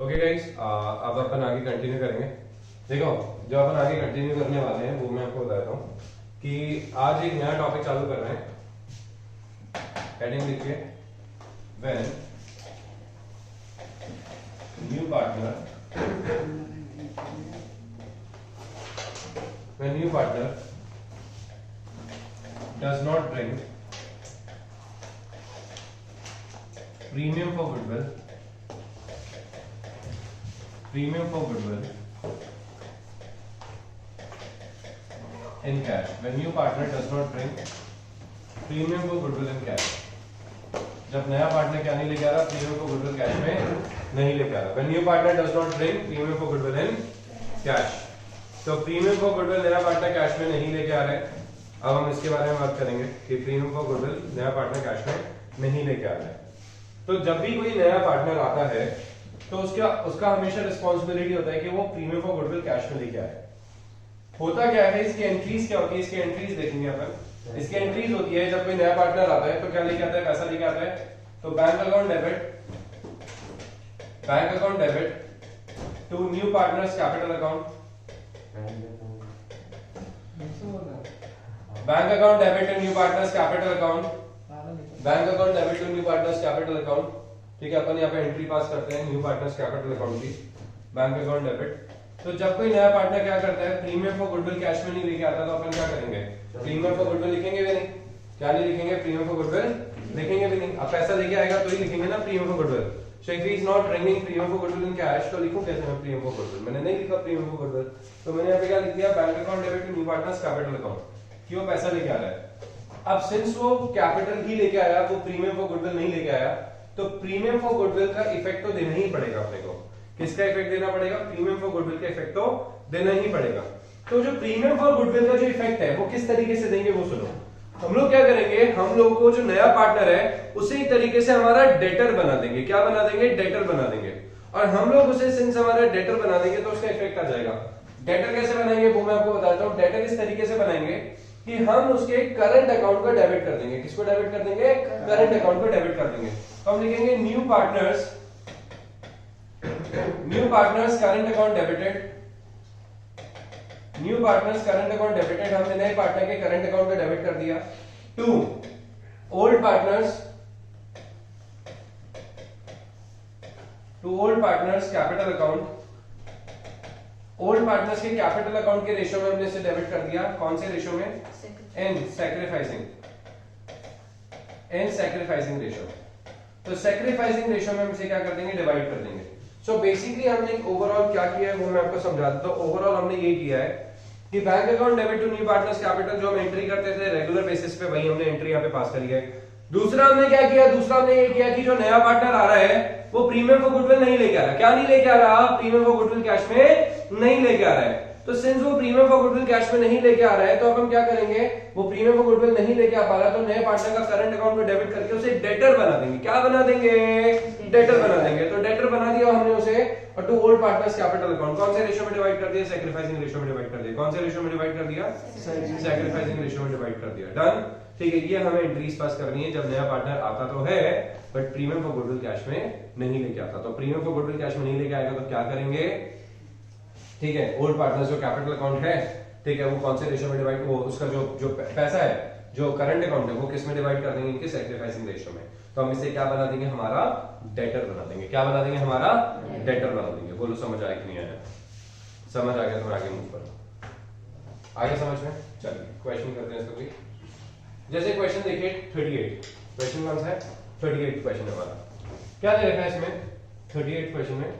Okay guys, अब अपन आगे continue करेंगे। देखो, जो अपन आगे कंटिन्यू करने वाले हैं वो मैं आपको बताता हूँ कि आज एक नया टॉपिक चालू कर रहे हैं। हेडिंग लिखिए, when new partner does not bring premium for goodwill in cash. When new partner does not bring premium for goodwill in cash. जब नया पार्टनर क्या नहीं लेके आ रहा, प्रीमियम फॉर गुडविल कैश में नहीं लेके आ रहा। When new partner does not bring premium for goodwill in cash. तो प्रीमियम फॉर गुडविल नया पार्टनर कैश में नहीं लेके आ रहे। अब हम इसके बारे में बात करेंगे कि प्रीमियम फॉर गुडविल नया पार्टनर कैश में नहीं लेके आ रहा है। तो जब भी कोई नया पार्टनर आता है तो उसका हमेशा रिस्पॉन्सिबिलिटी होता है कि वो प्रीमियम फॉर गुडविल कैश में लेके आए। होता क्या है, इसकी एंट्रीज क्या होती है, इसकी एंट्रीज देखेंगे अपन। इसकी एंट्रीज होती है जब कोई नया पार्टनर आता है तो क्या लेके आता है, पैसा लेके आता है। तो bank account debit to new partners capital account, bank account debit to new partners capital account, bank account debit to new partners capital account. ठीक है, अपन यहाँ पे एंट्री पास करते हैं न्यू पार्टनर्स कैपिटल अकाउंट की, बैंक अकाउंट डेबिट। तो जब कोई नया पार्टनर क्या करता है, प्रीमियम फॉर गुडविल कैश में नहीं लेके आता, तो अपन क्या करेंगे, प्रीमियम फॉर गुडविल लिखेंगे भी नहीं। क्या नहीं लिखेंगे, प्रीमियम फॉर गुडविल लिखेंगे भी नहीं। अब पैसा लेके आएगा तो ही लिखेंगे ना premium for goodwill. So if he is not bringing premium for goodwill in cash, तो लिखूं कैसे मैं प्रीमियम फॉर गुडविल? मैंने नहीं लिखा प्रीमियम फॉर गुडविल, तो मैंने यहाँ पे क्या लिख दिया, bank account debit to new partners capital account, कि वो पैसा लेके आ रहा है। अब सिंस वो कैपिटल ही लेके आया, वो प्रीमियम फॉर गुडविल नहीं लेके आया, तो प्रीमियम फॉर गुडविल का इफेक्ट तो देना ही पड़ेगा अपने को। किसका इफेक्ट देना पड़ेगा, प्रीमियम फॉर गुडविल का इफेक्ट तो देना ही पड़ेगा। तो जो प्रीमियम फॉर गुडविल का जो इफेक्ट है वो किस तरीके से देंगे वो सुनो। हम लोग क्या करेंगे, हम लोग को जो नया पार्टनर है उसी तरीके से हमारा डेटर बना देंगे। क्या बना देंगे, डेटर बना देंगे। और हम लोग उसे सिंस हमारा डेटर बना देंगे तो उसका इफेक्ट आ जाएगा। डेटर कैसे बनाएंगे वो मैं आपको बताता हूँ। डेटर इस तरीके से बनाएंगे कि हम उसके करंट अकाउंट को डेबिट कर देंगे। किसको डेबिट कर देंगे, करंट अकाउंट को डेबिट कर देंगे। तो हम लिखेंगे new partners current account debited, new partners current account debited. हमने नए पार्टनर के करंट अकाउंट को डेबिट कर दिया to old partners capital account. Old partners के कैपिटल अकाउंट के रेशियो में हमने इसे डेबिट कर दिया। कौन से रेशियो में, एन सैक्रिफाइसिंग रेशियो। तो सैक्रिफाइसिंग रेशियो में हम इसे क्या कर देंगे, डिवाइड कर देंगे। सो बेसिकली हमने ओवरऑल क्या किया है वो मैं आपको समझा देता हूं। ओवरऑल हमने ये किया है कि bank account debit to new partners capital जो हम एंट्री करते थे रेगुलर बेसिस पे, वही हमने एंट्री यहाँ पे पास करी है। दूसरा हमने क्या किया, दूसरा हमने ये किया कि जो नया पार्टनर आ रहा है वो प्रीमियम फॉर गुडविल नहीं लेके आ रहा। क्या नहीं लेके आ रहा, प्रीमियम फॉर गुडविल कैश में नहीं लेके आ रहा है। तो सिंस वो प्रीमियम फॉर गुडविल कैश में नहीं लेके आ रहा है, तो अब हम क्या करेंगे, वो प्रीमियम फॉर गुडविल नहीं लेके आ पा रहा, तो नए पार्टनर का करंट अकाउंट को डेबिट करके उसे डेटर बना देंगे। क्या बना देंगे, डेटर बना देंगे। तो डेटर बना दिया हमने उसे, और to old partners capital account कौन से रेशियो में डिवाइड कर दिया, सैक्रिफाइसिंग रेशियो में डिवाइड कर दिया। कौन से रेशियो में डिवाइड कर दिया, सैक्रिफाइसिंग रेशियो में डिवाइड कर दिया। डन, ठीक है। ये हमें एंट्रीज पास करनी है जब नया पार्टनर आता तो है but premium for goodwill cash में नहीं लेके आता। तो प्रीमियम फॉर गुडविल कैश में नहीं लेके आएगा तो क्या करेंगे, ठीक है, ओल्ड पार्टनर्स जो कैपिटल अकाउंट है, ठीक है, वो कौन से रेशियो में डिवाइड, वो उसका जो पैसा है जो करंट अकाउंट है वो किस में डिवाइड कर देंगे, इनके सैक्रिफाइसिंग रेशियो में। तो हम इसे क्या बना देंगे, हमारा डेटर बना देंगे। क्या बना देंगे, हमारा डेटर बना देंगे। बोलो समझ आया कि नहीं आया, समझ आ गया तो आगे मूव करो। आगे समझ में, चलिए क्वेश्चन करते हैं इसको भी। जैसे क्वेश्चन देखिए 38, क्वेश्चन कौन सा है, 38 क्वेश्चन हमारा। क्या दे रखा है इसमें 38 क्वेश्चन में,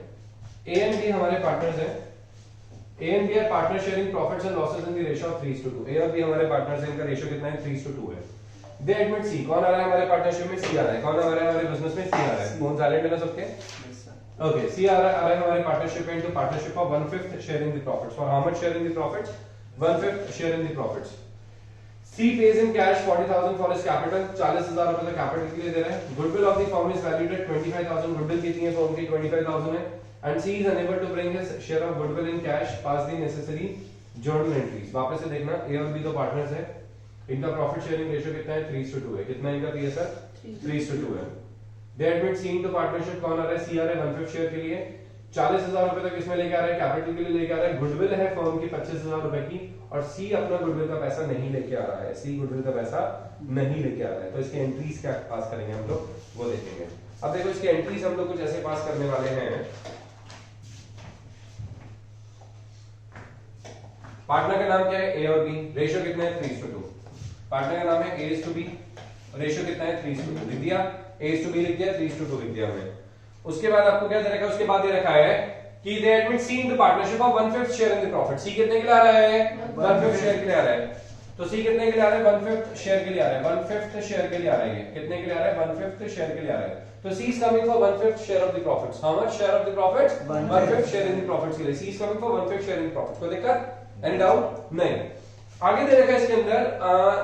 ए एंड बी हमारे पार्टनर्स हैं। A and B are partner sharing profits and losses in the ratio of 3:2. A और B हमारे पार्टनर्स हैं, इनका रेशियो कितना है, 3:2 है। They admit C, कौन आ रहा है हमारे पार्टनरशिप में, C आ रहा है। कौन आ रहा है हमारे बिजनेस में, C आ रहा है। फोन साइलेंट है ना सबके, ओके। C आ रहा है हमारे पार्टनरशिप में, into partnership of 1/5 sharing the profits. For how much sharing the profits, 1/5 sharing the profits. C pays in cash 40,000 for his capital, 40,000 रुपए का कैपिटल के लिए दे रहे हैं। Goodwill of the firm is valued at 25,000, goodwill कितनी है firm की, 25,000 है। And C is unable to bring his share of goodwill in cash, pass the necessary journal entries। वापस से देखना, A और B तो पार्टनर्स है, इनका प्रॉफिट शेयरिंग रेशियो कितना है, 3:2 है। कितना इनका PSR, 3:2 है। They admit C into partnership, कौन आ रहा है, C आ रहा है 1/5 शेयर के लिए। 40,000 रुपए तक इसमें लेके आ रहा है, कैपिटल के लिए लेके आ रहा है, गुडविल है फर्म की 25,000 रुपए की, और सी अपना गुडविल का पैसा नहीं लेके आ रहा है, सी गुडविल का पैसा नहीं लेके आ रहा है। तो इसकी एंट्रीज क्या पास करेंगे हम लोग वो देखेंगे। अब देखो इसकी एंट्रीज हम लोग कुछ ऐसे पास करने वाले हैं। पार्टनर का नाम क्या है, ए और बी, रेशियो कितना है 3:2। पार्टनर का नाम है ए टू बी, रेशियो कितना है 3:2 लिख दिया, ए टू बी लिख दिया, 3:2 लिख दिया हमने। उसके बाद आपको क्या दे रखा है, उसके बाद ये रखा है कि they admit C in the partnership of 1/5 share in the profit. C कितने के लिए आ रहा है, 1/5 शेयर के लिए आ रहा है। तो सी कितने के लिए आ रहा है, 1/5 शेयर के लिए आ रहा है, 1/5 शेयर के लिए आ रहा है। कितने के लिए आ रहा है, 1/5 शेयर के लिए आ रहा है। तो C is coming for 1/5 share of the profits. How much share of the profits, 1/5 share in the profits के लिए C is coming for 1/5 share in the profits. कोई दिक्कत, एनी डाउट नहीं। आगे दे रखा है इसके अंदर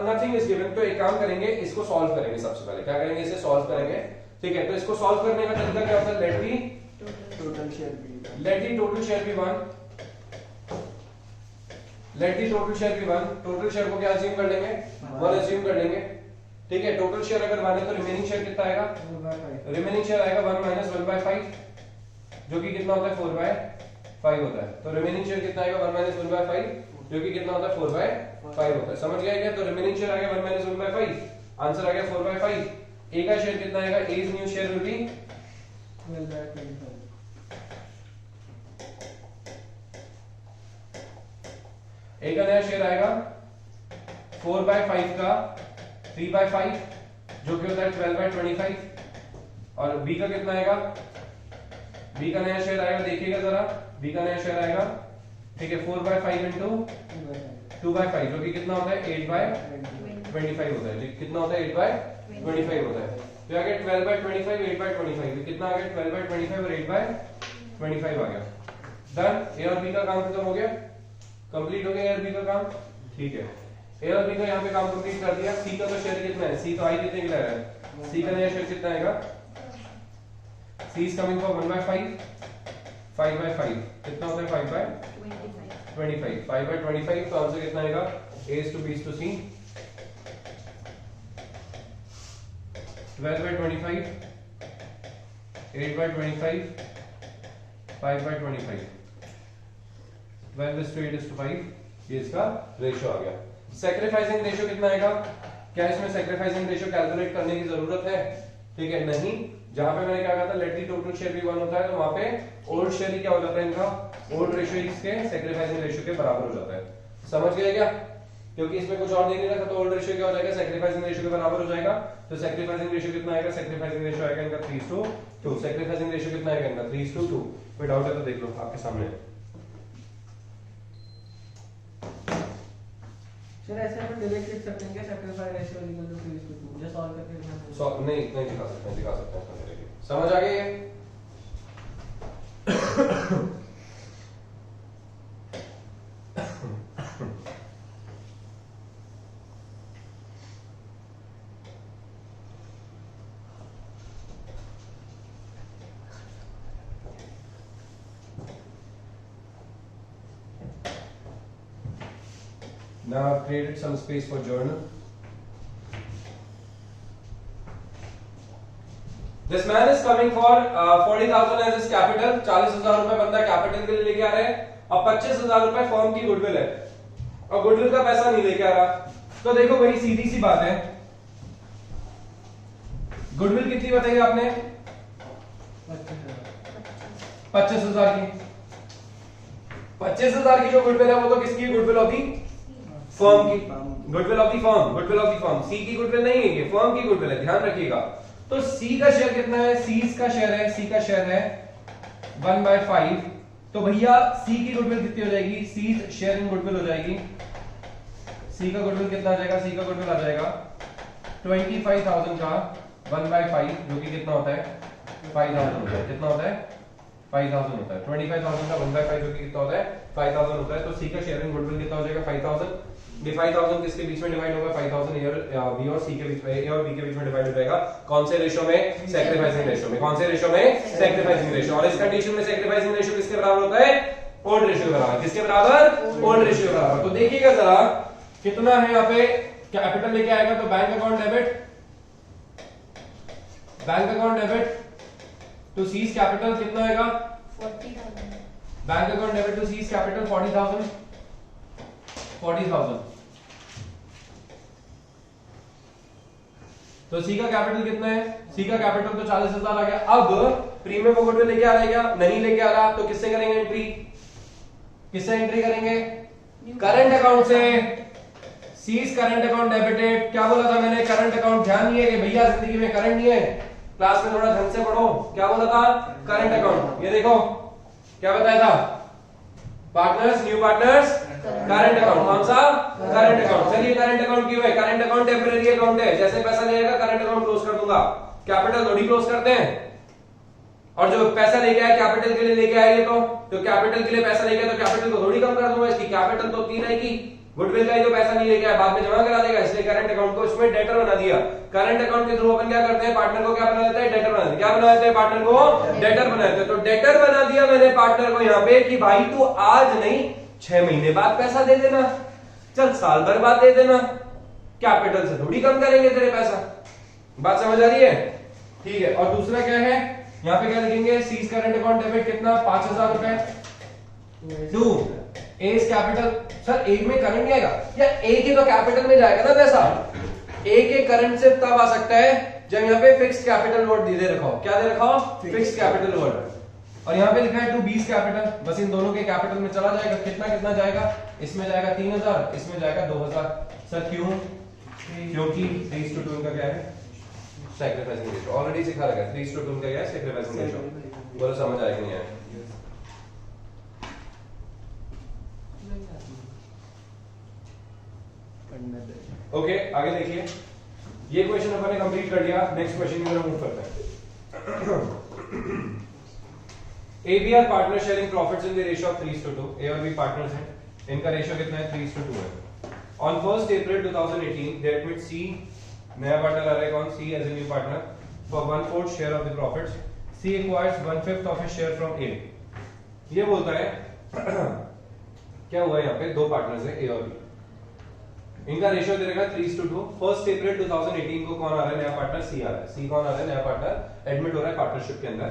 नथिंग इज गिवन। तो एक काम करेंगे, इसको सॉल्व करेंगे। सबसे पहले क्या करेंगे, इसे सॉल्व करेंगे, ठीक है। तो इसको सॉल्व करने का तरीका क्या होता है, let the total share be 1, let the total share be 1। Total share को क्या अज्यूम कर लेंगे, 1 अज्यूम कर लेंगे, ठीक है। टोटल शेयर अगर 1 है तो रिमेनिंग शेयर कितना आएगा, रिमेनिंग शेयर आएगा 1 - 1/5, जो कि कितना होता है 4/5 होता है। तो रिमेनिंग शेयर कितना आएगा, 1 - 1/5, जो कि कितना होता है 4/5 होता है। समझ गया क्या, तो रिमेनिंग शेयर आ गया 1 - 1/5, आंसर आ गया 4/5। ए का शेयर कितना आएगा, A is new share will be 12/25। A का नया शेयर आएगा 4/5 का 3/5, जो कि होता है 12/25। और बी का कितना आएगा, बी का नया शेयर आएगा, देखिएगा जरा, बी का नया शेयर आएगा, ठीक है, 4/5 इंटू 2/5, जो कि कितना होता है 8/25 होता है। कितना होता है 8/25 होता है। तो आ गया 12/25, 8/25, कितना आ गया 12/25 और 8/25 आ गया। डन, ए और बी का काम खत्म हो गया, कंप्लीट हो गया ए और बी का काम, ठीक है। ए और बी का यहाँ पे काम कंप्लीट कर दिया। सी का तो शेयर कितना है, सी तो आई कितने के लिए है, सी का नया शेयर कितना आएगा, सी इज कमिंग फॉर 1/5, 5/5, कितना होता है 5/25, 5/25। तो आंसर कितना आएगा, A is to B is to C, 12/25, 8/25, 5/25, 12 is to 8 is to 5, ये इसका रेशियो आ गया। सैक्रिफाइसिंग रेशियो कितना आएगा, क्या इसमें सैक्रिफाइसिंग रेशियो कैलकुलेट करने की जरूरत है, ठीक है, नहीं। जहां पे मैंने क्या कहा था, लेट दी टोटल शेयर भी 1 होता है, तो वहां पे ओल्ड शेयर ही क्या हो जाता है, इनका ओल्ड रेशियो इसके सैक्रिफाइसिंग रेशियो के बराबर हो जाता है। समझ गए क्या, क्योंकि इसमें कुछ और नहीं रखा, तो ओल्ड रेशियो क्या हो जाएगा, सैक्रिफाइसिंग रेशियो के बराबर हो जाएगा। तो सैक्रिफाइसिंग रेशियो कितना आएगा, सैक्रिफाइसिंग रेशियो आएगा इनका 3:2। सैक्रिफाइसिंग रेशियो कितना आएगा इनका 3:2। कोई डाउट है तो देख लो आपके सामने। सर ऐसे अपन डायरेक्ट लिख सकते हैं क्या, सैक्रिफाइस रेशियो इक्वल टू 3:2, मुझे सॉल्व करके लिखना है। सॉल्व नहीं, इतना ही दिखा सकते हैं, दिखा सकते हैं इसमें। समझ आ गई है। Now I've created some space for journal. This man is coming for 40,000 as his capital. 40,000 रुपए बंदा कैपिटल के लिए लेके आ रहा है, और 25,000 रुपए फर्म की गुडविल है, और गुडविल का पैसा नहीं लेके आ रहा। तो देखो भाई सीधी सी बात है, गुडविल कितनी बताई आपने, 25,000 की। 25,000 की जो गुडविल है वो तो किसकी, गुडविल ऑफ दी फर्म की, goodwill of the firm, goodwill of the firm. C की गुडविल नहीं है, ये फर्म की गुडविल है, ध्यान रखिएगा। तो सी का शेयर कितना है, सी का शेयर है, सी का शेयर है 1/5। तो भैया सी की गुडविल कितनी हो जाएगी, सी शेयर इन गुडविल हो जाएगी। सी का गुडविल कितना आ जाएगा, सी का गुडविल आ जाएगा 25,000 का 1/5, जो कि कितना होता है 5,000 होता है। कितना होता है 5,000 होता है। 25,000 का 1/5 जो कि कितना होता है 5,000 होता है। तो सी का शेयर इन गुडविल कितना हो जाएगा 5,000। 5,000 किसके बीच में डिवाइड होगा, 5,000 बी और सी के बीच में, ए और बी के बीच में डिवाइड हो जाएगा। कौन से रेशियो में, सैक्रिफाइसिंग रेशियो में। कौन से रेशियो में, सैक्रिफाइसिंग रेशियो। और इस कंडीशन में सैक्रिफाइसिंग रेशियो किसके बराबर होता है, ओल्ड रेशियो के बराबर। किसके बराबर, ओल्ड रेशियो के बराबर। तो देखिएगा जरा कितना है यहाँ पे, कैपिटल लेके आएगा तो bank account debit, bank account debit to C's capital कितना आएगा 40,000. Bank account debit to C's capital 40,000 40,000। तो सी का कैपिटल कितना है? सी का कैपिटल तो 40,000 आ गया। अब प्रीमियम को गुडविल लेके आ रहा है क्या? नहीं लेके आ रहा, तो किससे करेंगे एंट्री? किससे एंट्री करेंगे? करंट अकाउंट से। C's current account debited. क्या बोला था मैंने? Current account. ध्यान नहीं है कि भैया जिंदगी में करंट नहीं है, क्लास में थोड़ा ढंग से पढ़ो। क्या बोला था? Current account. ये देखो क्या बताया था? Partners, new partners, current account. कौन सा? Current account. चलिए करंट अकाउंट क्यों है? करंट अकाउंट टेम्परेरी अकाउंट है, जैसे पैसा लेगा करंट अकाउंट क्लोज कर दूंगा। कैपिटल थोड़ी क्लोज करते हैं, और जो पैसा लेके आया कैपिटल के लिए लेके आया, ये तो कैपिटल के लिए पैसा लेके आया तो कैपिटल को थोड़ी कम कर दूंगा। इसकी कैपिटल तो 3 है की गुडविल का ही तो पैसा नहीं लेके आया, बाद में जमा करा देगा, इसलिए करंट अकाउंट को इसमें डेटर बना दिया। करंट अकाउंट के थ्रू अपन क्या करते हैं? पार्टनर को क्या बना देते हैं? डेटर बना देते हैं। क्या बना देते हैं? पार्टनर को डेटर बना देते हैं। तो डेटर बना दिया मैंने पार्टनर को यहाँ पे कि भाई तू आज नहीं 6 महीने बाद पैसा दे देना, चल साल भर बाद दे देना, कैपिटल से थोड़ी कम करेंगे तेरे पैसा। बात समझ आ रही है? ठीक है। और दूसरा क्या है यहाँ पे? क्या लिखेंगे? सीज करंट अकाउंट डेबिट कितना? 5,000 रुपए टू एज कैपिटल। सर ए में करंट नहीं आएगा या ए के तो कैपिटल में जाएगा ना पैसा। ए के करंट से तब आ सकता है जब यहाँ पे फिक्स्ड कैपिटल वर्ड दे रखा हो। क्या दे रखा हो? Fixed capital word. और यहाँ पे लिखा है टू बीस कैपिटल, बस इन दोनों के कैपिटल में चला जाएगा। कितना कितना जाएगा? इसमें जाएगा 3,000, इसमें जाएगा 2,000। सर क्यों? क्योंकि 3:2 इनका क्या है? Sacrificing ratio. ऑलरेडी सिखा रखा है 3:2 इनका क्या है? Sacrificing ratio. बोलो समझ आएगा नहीं आया? ओके आगे देखिए, ये क्वेश्चन अपन ने कंप्लीट कर लिया। नेक्स्ट क्वेश्चन की तरफ मूव करते हैं। ABR partner sharing profits in the ratio of 3:2। ए और बी पार्टनर्स हैं, इनका रेशियो कितना है? 3:2 है। ऑन 1 अप्रैल 2018 दे एडमिट सी, नया पार्टनर आ रहा है कौन? C as a new partner for 1/4 share of the profits. C acquires 1/5 of his share from A. ये बोलता है क्या हुआ यहाँ पे? दो पार्टनर्स हैं ए और बी, इनका रेशियो दे रखा है 3:2। 1 अप्रैल 2018 को कौन आ रहा है? नया पार्टनर सी आ रहा है। सी कौन आ रहा है? नया पार्टनर एडमिट हो रहा है पार्टनरशिप के अंदर।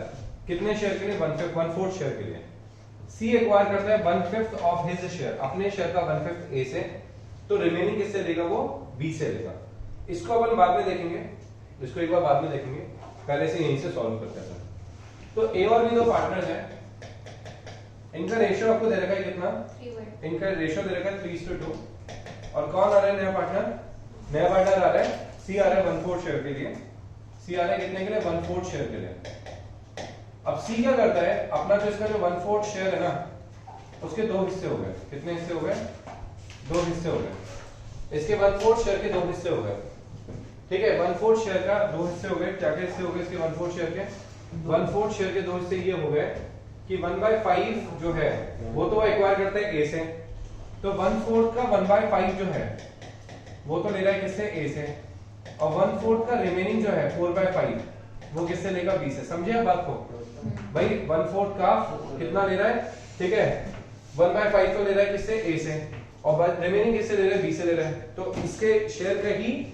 कितने शेयर के लिए? 1/4 शेयर के लिए। सी एक्वायर करता है 1/5 ऑफ हिज शेयर, अपने शेयर का 1/5 ए से, तो रिमेनिंग किससे लेगा? वो बी से लेगा। इसको अपन बाद में देखेंगे, इसको एक बार बाद में देखेंगे, पहले से यहीं से सॉल्व करते हैं। तो ए और बी दो पार्टनर्स हैं, इनका रेशियो आपको दे रखा है कितना? इनका रेशियो दे रखा है 3:2। और कौन आ रहा है? नया पार्टनर। नया पार्टनर आ रहा है सी आ रहा है 1/4 शेयर के लिए। सी आ रहा है कितने के लिए? 1/4 शेयर के लिए। अब सी क्या करता है? अपना जो इसका जो 1/4 शेयर है ना, उसके दो हिस्से हो गए। कितने हिस्से हो गए? दो हिस्से हो गए। इसके 1/4 शेयर के दो हिस्से हो गए। ठीक है, 1/4 शेयर का दो हिस्से हो गए। क्या क्या हिस्से हो गए इसके 1/4 शेयर के? 1/4 शेयर के दो हिस्से ये हो गए कि 1/5 जो है वो तो एक्वायर करते हैं ए से, तो 1/4 का 1/5 जो है वो तो ले रहा है किससे? ए से, और 1/4 का रिमेनिंग जो है 4/5 वो किससे लेगा? बी से। समझे आप बात को? भाई 1/4 का कितना ले रहा है? ठीक है, 1/5 तो ले रहा है किससे? ए से, और रिमेनिंग किससे ले रहा है? बी से ले रहा है। तो इसके शेयर का ही,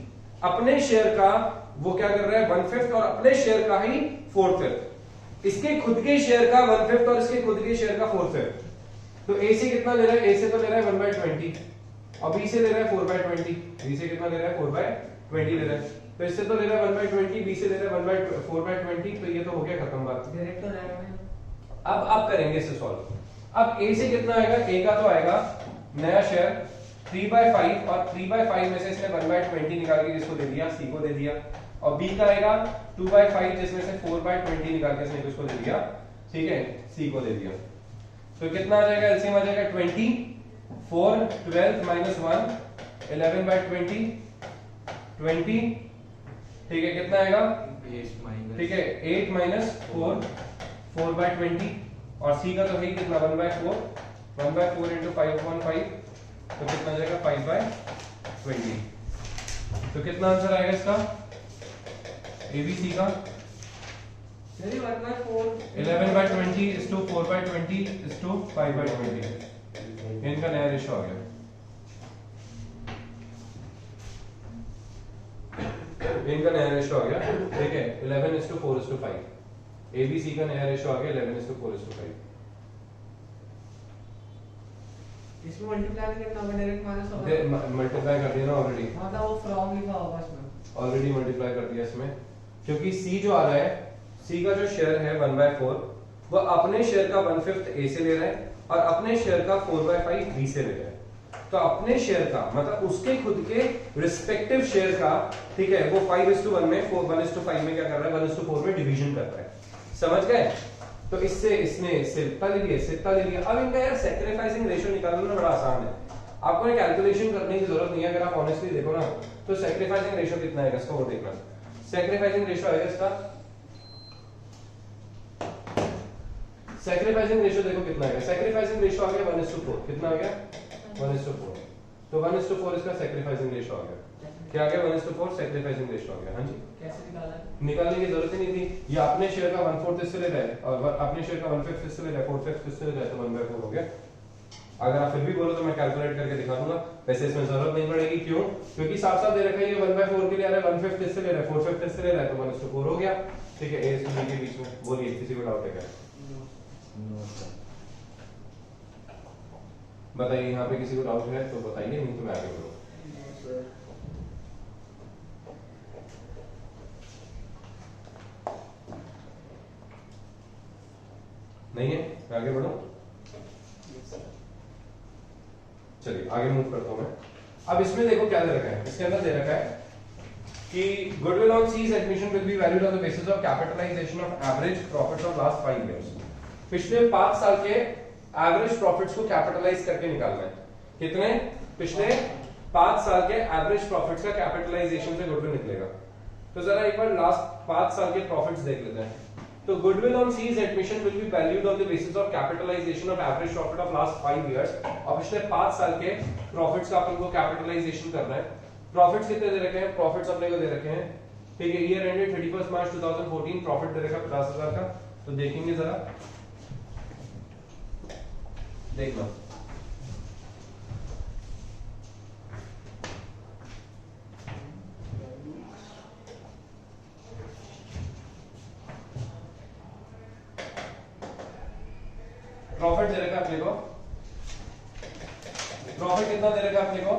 अपने शेयर का वो क्या कर रहा है? 1/5 और अपने शेयर का ही 4/5। इसके खुद के शेयर का 1/5 और इसके खुद के शेयर का 4/5। तो ए से कितना ले रहा है? ए से तो ले रहा है 1/20, और बी से ले रहा है 4/20। बी से कितना ले रहा है? 4/20 ले रहा है। तो इससे तो ले रहा है 1/20, बी से ले रहा है 4/20। तो ये तो हो गया खत्म बात। डायरेक्ट तो रहेगा। अब आप करेंगे इसे सॉल्व। अब ए से कितना आएगा? ए का तो आएगा नया शेयर 3/5, और 3/5 में से इसने 1/20 निकाल के किसको दे दिया? सी को दे दिया। और बी का आएगा 2/5, जिसमें से 4/20 निकाल के इसने किसको दे दिया? ठीक है, सी को दे दिया। तो कितना आ जाएगा? एलसीएम आ जाएगा 20, 4, 12 माइनस 1, 11/20, 20। ठीक है, कितना आएगा? ठीक है, 8 माइनस 4, 4/20, और सी का तो है कितना? 1/4, 1/4 इंटू 5/5, तो कितना आ जाएगा? 5/20। तो कितना आंसर आएगा इसका? एबीसी का 11/20 is to 4/20 is to 5/20। इनका नया रेशियो आ गया। इनका नया रेशियो आ गया। ठीक है, 11:4:5। ABC का नया रेशियो आ गया 11:4:5। इसमें मल्टीप्लाई नहीं करना होगा, डायरेक्ट माइनस होगा। मल्टीप्लाई कर दिया ना ऑलरेडी, मतलब वो फ्रॉम लिखा होगा इसमें। ऑलरेडी मल्टीप्लाई कर दिया इसमें, क्योंकि C जो आ रहा है, C का जो शेयर है 1/4 वो अपने शेयर का 1/5 A से ले रहा है और अपने शेयर का 4/5 B से ले रहा है। तो अपने शेयर का मतलब उसके खुद के रिस्पेक्टिव शेयर का, ठीक है, वो 5:1 में 1:5 में क्या कर रहा है, 1:4 में डिवीजन कर रहा है। समझ गए? तो इससे इसने सित्ता ले लिया। अब इनका यार सैक्रिफाइसिंग रेशियो निकालना बड़ा आसान है, आपको कैलकुलेशन करने की जरूरत नहीं है। अगर आप ऑनेस्टली देखो ना तो सैक्रिफाइसिंग रेशियो कितना है इसका वो देखना। सैक्रिफाइसिंग रेशियो आएगा इसका, सैक्रिफाइसिंग रेशियो देखो कितना आएगा। सैक्रिफाइसिंग रेशियो आ गया 1:4। कितना आ गया? 1:4। तो 1:4 इसका सैक्रिफाइसिंग रेशियो आ गया। क्या आ गया? 1:4 सैक्रिफाइसिंग रेशियो आ गया। हाँ जी, कैसे निकाला है? निकालने की जरूरत ही नहीं थी, ये अपने शेयर का 1/4 इससे ले रहा है और अपने शेयर का 1/5 इससे ले रहा है, 4/5 इससे ले रहा है, तो 1/4 हो गया। अगर आप फिर भी बोलो तो मैं कैलकुलेट करके दिखा दूंगा, वैसे इसमें जरूरत नहीं पड़ेगी। क्यों? क्योंकि साफ साफ दे रखा है ये 1/4 के लिए आ रहा है, 1/5 इससे ले रहा है, 4/5 इससे ले रहा है, तो 1:4 हो गया। ठीक है, ए से बी के बीच में। बोलिए किसी को डाउट है क्या? बताइए, यहाँ पे किसी को डाउट है तो बताइए, नहीं तो मैं आगे बढ़ूँ। नहीं है, मैं आगे बढ़ूँ? चलिए आगे मूव करता हूं मैं। अब इसमें देखो क्या दे रखा है, इसके अंदर दे रखा है कि goodwill on C's admission will be valued on the basis of capitalisation of average profits of last 5 years. पिछले 5 साल के एवरेज प्रॉफिट्स को कैपिटलाइज करके निकालना है। कितने? पिछले 5 साल के एवरेज प्रॉफिट्स का कैपिटलाइजेशन से गुडविल निकलेगा। तो जरा एक बार लास्ट 5 साल के प्रॉफिट्स देख लेते हैं। तो goodwill on cease admission will be valued on the basis of capitalization of average profit of last 5 years। और पिछले 5 साल के प्रॉफिट्स का अपन को कैपिटलाइजेशन करना है। प्रॉफिट्स कितने दे रखे हैं? प्रॉफिट्स अपने को दे रखे हैं, ठीक है, ईयर एंडेड 31 मार्च 2014, प्रॉफिट दे रखा 50,000 का। तो देखेंगे जरा, देख लो प्रॉफिट दे रखा अपने को, प्रॉफिट कितना दे रखा अपने को,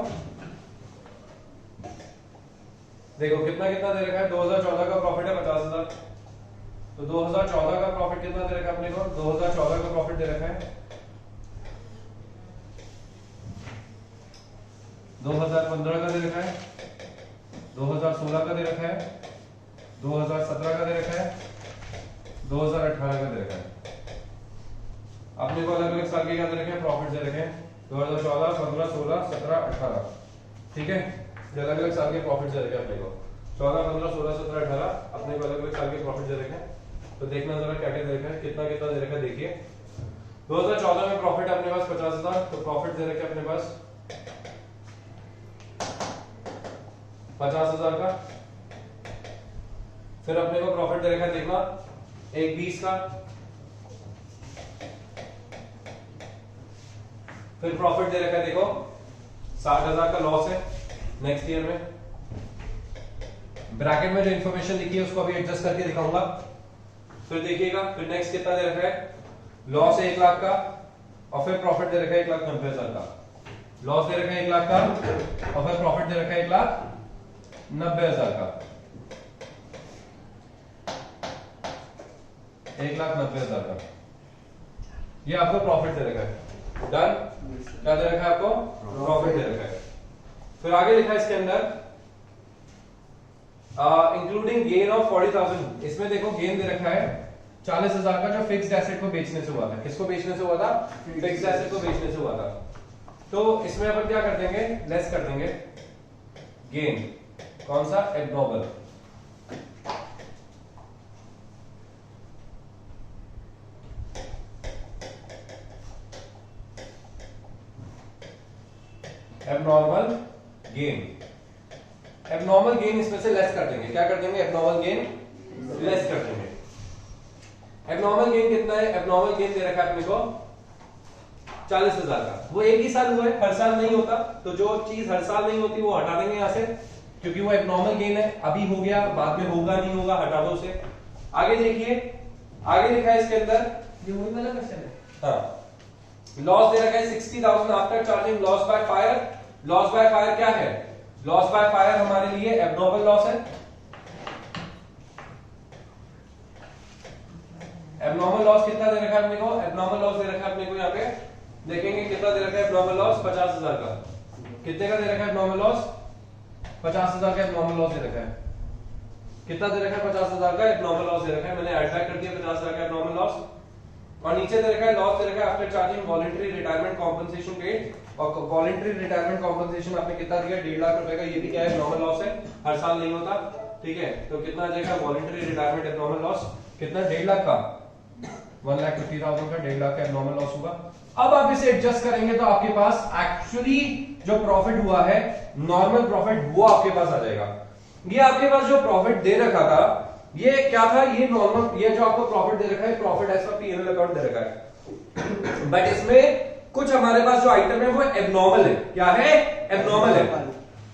देखो कितना कितना दे रखा है। 2014 का प्रॉफिट है 50,000। तो 2014 का प्रॉफिट कितना दे रखा है अपने को? 2014 का प्रॉफिट दे रखा है 2015 का दे रखा है, 2016 का दे रखा है, 2017 का दे रखा है, 2018 का दे रखा है। अपने को अलग अलग साल के क्या दे रखे हैं? प्रॉफिट दे रखे हैं 2014, 15, 16, 17, 18। ठीक है, ये अलग अलग साल के प्रॉफिट दे रखे हैं अपने को। 14, 15, 16, 17, 18 अपने को अलग अलग साल के प्रॉफिट दे रखे हैं। तो देखना जरा क्या क्या दे रखा है, कितना कितना दे रखा है। देखिए 2014 में प्रॉफिट अपने पास 50,000, तो प्रॉफिट दे रखे अपने पास 50,000 का। फिर अपने को प्रॉफिट दे रखा है, देखना, एक 20 का। फिर प्रॉफिट दे रखा है, देखो 60,000 का लॉस है नेक्स्ट ईयर में। ब्रैकेट में जो इंफॉर्मेशन लिखी है उसको अभी एडजस्ट करके दिखाऊंगा। फिर देखिएगा, फिर नेक्स्ट कितना दे रखा है? लॉस है 1 लाख का, और फिर प्रॉफिट दे रखा है 1,90,000 का। लॉस दे रखा है 1 लाख का, और फिर प्रॉफिट दे रखा है 1,90,000 का। 1,90,000 का ये आपको प्रॉफिट दे रखा है। डन? क्या दे रखा है आपको? प्रॉफिट दे रखा है। फिर आगे लिखा है इसके अंदर इंक्लूडिंग गेन ऑफ 40,000। इसमें देखो गेन दे रखा है 40,000 का, जो फिक्स्ड एसेट को बेचने से हुआ था। किसको बेचने से हुआ था? फिक्स्ड एसेट को बेचने से हुआ था। तो इसमें अपन क्या कर देंगे? लेस कर देंगे गेन। कौन सा? Abnormal. Abnormal gain. Abnormal gain इसमें से लेस कर देंगे। क्या कर देंगे? एब्नॉर्मल गेन लेस कर देंगे। एब्नॉर्मल गेन कितना है? एब्नॉर्मल गेन दे रखा है अपने को 40,000 का। वो एक ही साल हुआ है, हर साल नहीं होता। तो जो चीज हर साल नहीं होती वो हटा देंगे यहां से, क्योंकि वो एब्नॉर्मल गेन है। अभी हो गया, बाद में होगा नहीं होगा, हटा दो उसे। आगे देखिए, आगे लिखा है इसके अंदर, ये वही वाला क्वेश्चन है। हाँ लॉस दे रखा है 60,000 after charging loss by fire. Loss by fire क्या है? लॉस बाय फायर हमारे लिए एब्नॉर्मल लॉस है। एब्नॉर्मल लॉस कितना दे रखा है अपने को? एब्नॉर्मल लॉस दे रखा है अपने को यहाँ पे देखेंगे कितना दे रखा है एब्नॉर्मल लॉस, 50,000 का। कितने का दे रखा है एब्नॉर्मल लॉस? 50,000 का एब्नॉर्मल लॉस दे रखा है। कितना दे रखा है? 50,000 का एब्नॉर्मल लॉस दे रखा है। मैंने ऐड बैक कर दिया 50,000 का एब्नॉर्मल लॉस। और नीचे दे रखा है लॉस दे रखा है after charging voluntary retirement compensation paid. और वॉलंटरी रिटायरमेंट कॉम्पनसेशन आपने कितना दिया? 1.5 लाख रुपए का। ये भी क्या है? एब्नॉर्मल लॉस है, हर साल नहीं होता, ठीक है। तो कितना आ जाएगा वॉलंटरी रिटायरमेंट एब्नॉर्मल लॉस? कितना? 1.5 लाख का, 1,50,000 का 1.5 लाख का एब्नॉर्मल लॉस होगा। अब आप इसे एडजस्ट करेंगे तो आपके पास एक्चुअली जो प्रॉफिट हुआ है, नॉर्मल प्रॉफिट, वो आपके पास आ जाएगा। ये आपके पास जो प्रॉफिट दे रखा था, ये क्या था? ये नॉर्मल, ये जो आपको प्रॉफिट दे रखा है, profit as per PNL account दे रखा है। बट इसमें कुछ हमारे पास जो आइटम है वो एब्नॉर्मल है। क्या है? एब्नॉर्मल है।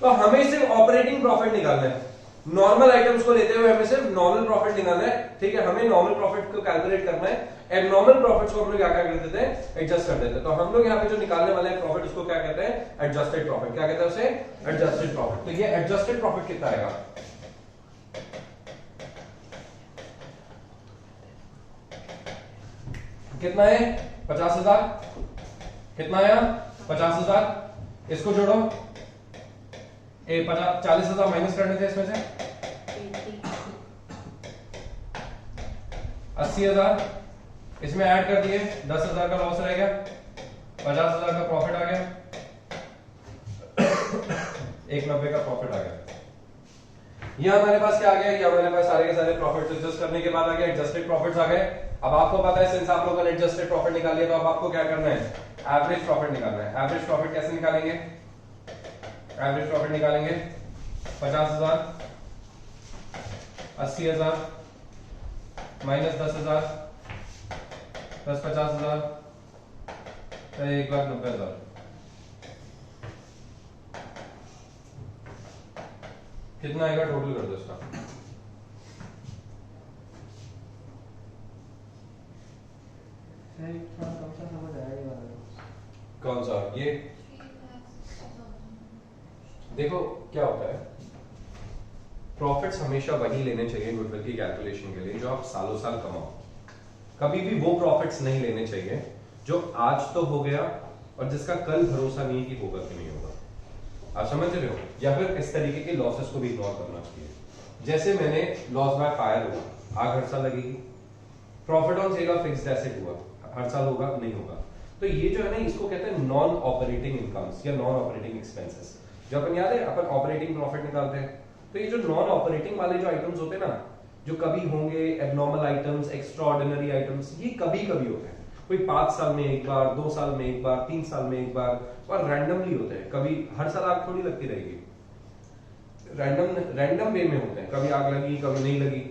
तो हमें सिर्फ ऑपरेटिंग प्रॉफिट निकालना है। नॉर्मल आइटम्स को लेते हुए हमें सिर्फ नॉर्मल प्रॉफिट निकालना है, ठीक है। हमें नॉर्मल प्रॉफिट को कैलकुलेट करना है। एब्नॉर्मल प्रॉफिट्स को हम लोग क्या कर देते हैं? एडजस्ट कर देते हैं। तो हम लोग यहाँ पे जो निकालने वाले हैं प्रॉफिट, उसको क्या कहते हैं? Adjusted profit. क्या कहते हैं उसे? Adjusted profit. तो ये एडजस्टेड प्रॉफिट कितना आएगा? कितना है? 50,000। कितना आया? 50,000। इसको जोड़ो, 40,000 माइनस करने थे इसमें से, 80,000 इसमें ऐड कर दिए, 10,000 का लॉस रह गया, 50,000 का प्रॉफिट आ गया, 190 का प्रॉफिट आ गया। ये हमारे पास क्या आ गया? ये हमारे पास सारे के सारे प्रॉफिट्स एडजस्ट करने के बाद आ गया, एडजस्टेड प्रॉफिट्स आ गए। अब आपको पता है सिंस आप लोगों ने एडजस्टेड प्रॉफिट निकाल लिया, तो अब आपको क्या करना है? एवरेज प्रॉफिट निकालना है। एवरेज प्रॉफिट कैसे निकालेंगे? एवरेज प्रॉफिट निकालेंगे 50,000 80,000 माइनस 10,000 प्लस 50,000 तो 1,90,000। कितना आएगा? टोटल कर दो इसका। थोड़ा कम सा समझ आया ये वाला। कौन सा? ये देखो क्या होता है, प्रॉफिट्स हमेशा वही लेने चाहिए गुडविल की कैलकुलेशन के लिए जो आप सालों साल कमाओ। कभी भी वो प्रॉफिट्स नहीं लेने चाहिए जो आज तो हो गया और जिसका कल भरोसा नहीं कि होगा कि नहीं होगा। आप समझ रहे हो? या फिर इस तरीके के लॉसेस को भी इग्नोर करना चाहिए। जैसे मैंने लॉस बाय फायर हुआ, आग हर साल लगेगी। Profit on sale of fixed asset हुआ, हर साल होगा नहीं होगा। तो ये जो है ना, इसको कहते हैं नॉन ऑपरेटिंग इनकम्स या नॉन ऑपरेटिंग एक्सपेंसेस। जो अपन याद है अपन ऑपरेटिंग प्रॉफिट निकालते हैं, तो ये जो नॉन ऑपरेटिंग वाले जो आइटम्स होते हैं ना, जो कभी होंगे, एबनॉर्मल आइटम्स, एक्स्ट्राऑर्डिनरी आइटम्स, ये कभी कभी होते हैं। कोई 5 साल में एक बार, 2 साल में एक बार, 3 साल में एक बार, और रैंडमली होते हैं। कभी हर साल आग थोड़ी लगती रहेगी, रैंडम वे में होते हैं। कभी आग लगी, कभी नहीं लगी।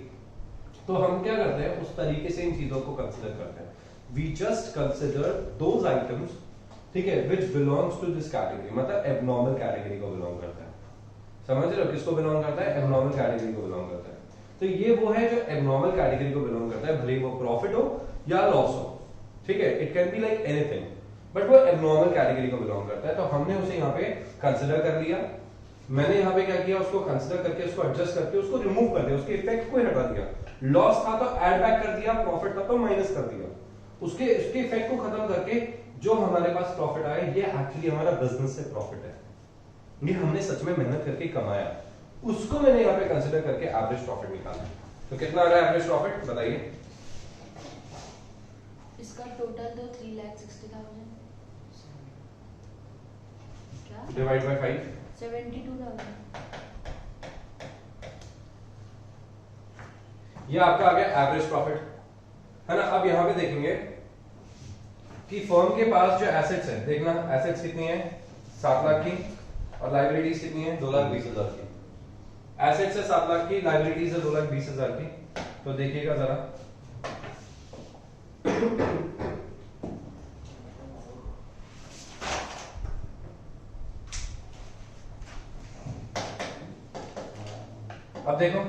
तो हम क्या करते हैं? उस तरीके से इन चीजों को कंसिडर करते हैं। We just consider those items, ठीक है, which belongs to this category, मतलब एबनॉर्मल कैटेगरी को बिलोंग करता है। समझ रहे हो? किसको बिलोंग करता है? एबनॉर्मल कैटेगरी को बिलोंग करता है। तो ये वो है जो एबनॉर्मल कैटेगरी को बिलोंग करता है, भले वो प्रॉफिट हो या लॉस हो, ठीक है। It can be like anything, but वो एबनॉर्मल कैटेगरी को बिलोंग करता है। तो हमने उसे यहाँ पे कंसिडर कर लिया। मैंने यहाँ पे क्या किया? उसको कंसिडर करके, उसको एडजस्ट करके, उसको रिमूव कर दिया, उसके इफेक्ट को हटा दिया। लॉस था तो ऐड बैक कर दिया, प्रॉफिट था तो माइनस कर दिया। उसके इफेक्ट को खत्म करके जो हमारे पास प्रॉफिट आया, ये एक्चुअली हमारा बिजनेस से प्रॉफिट है, ये हमने सच में मेहनत करके कमाया। उसको मैंने यहाँ पे कंसिडर करके एवरेज प्रॉफिट निकाला। तो कितना आ रहा है एवरेज प्रॉफिट? बताइए। इसका टोटल तो 3,60,000 क्या डिवाइड बाय 5 72,000। ये आपका आ गया एवरेज प्रॉफिट, है ना। अब यहां पे देखेंगे कि फर्म के पास जो एसेट्स है, देखना एसेट्स कितनी है? 7 लाख की, और लायबिलिटीज कितनी है? 2,20,000 की। एसेट्स है 7 लाख की, लायबिलिटीज है 2,20,000 की। तो देखिएगा जरा, अब देखो